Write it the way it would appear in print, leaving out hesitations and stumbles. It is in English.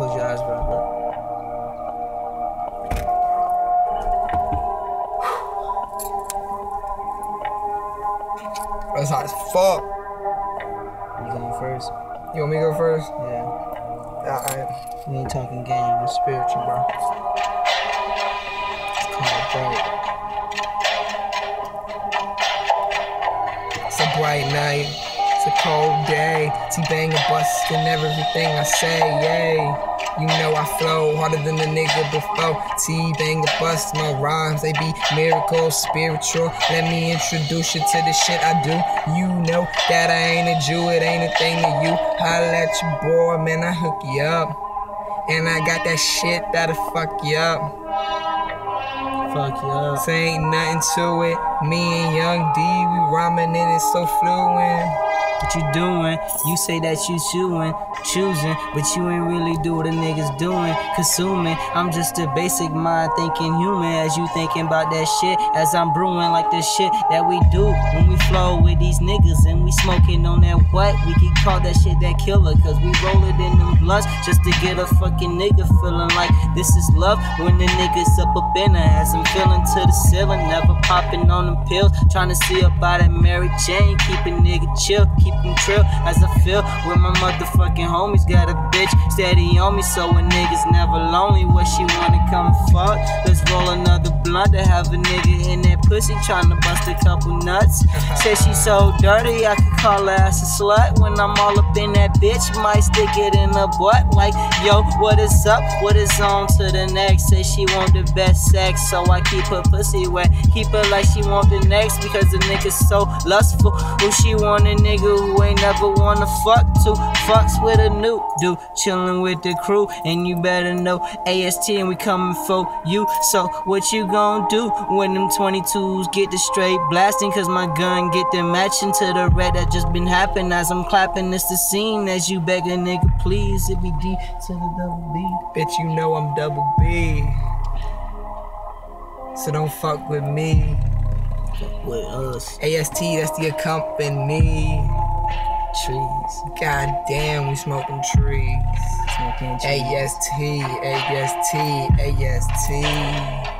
Close your eyes, bro. That's hot as fuck. You going first? You want me to go first? Yeah. Alright. We ain't talking game, I'm spiritual, bro. It's called bright. It's a bright night. It's a cold day. T-bang a bustin' everything I say, yay. You know I flow harder than the nigga before. T-bang a bust, no rhymes, they be miracles, spiritual. Let me introduce you to the shit I do. You know that I ain't a Jew, it ain't a thing to you. Holla at your boy, man, I hook you up. And I got that shit that'll fuck you up. Fuck you up. Say ain't nothing to it. Me and Young D, we rhyming and it's so fluent. What you doing? You say that you choosing, but you ain't really do what a nigga's doing. Consuming, I'm just a basic mind thinking human. As you thinking about that shit, as I'm brewing like the shit that we do when we flow with these niggas and we smoking on that what? We can call that shit that killer, cause we roll it in them blunts just to get a fucking nigga feeling like this is love. When the niggas up in her, as I'm feeling to the ceiling, never popping on them pills, trying to see about that Mary Jane, keep a nigga chill, keep him trill as I feel with my motherfucking homies. Got a bitch steady on me, so a nigga's never lonely. What she wanna come fuck? Let's roll another blunt to have a nigga in that pussy tryna bust a couple nuts. Said she so dirty, I could call her ass a slut. When I'm all up in that bitch, might stick it in her butt. Like, yo, what is up? What is on to the next? Say she want the best sex, so I keep her pussy wet. Keep her like she want the next, because the nigga's so lustful. Who she want a nigga who ain't never wanna fuck to? Fucks with a new dude, chillin' with the crew, and you better know AST and we coming for you. So what you gon' do when them 22s get the straight blasting? Cause my gun get the matching to the red that just been happening. As I'm clapping, it's the scene as you beg a nigga please. It be D to the double B. Bitch, you know I'm double B. So don't fuck with me. Fuck with us. AST, that's the company. Trees. God damn, we smoking trees. Smoking trees. AST, AST, AST.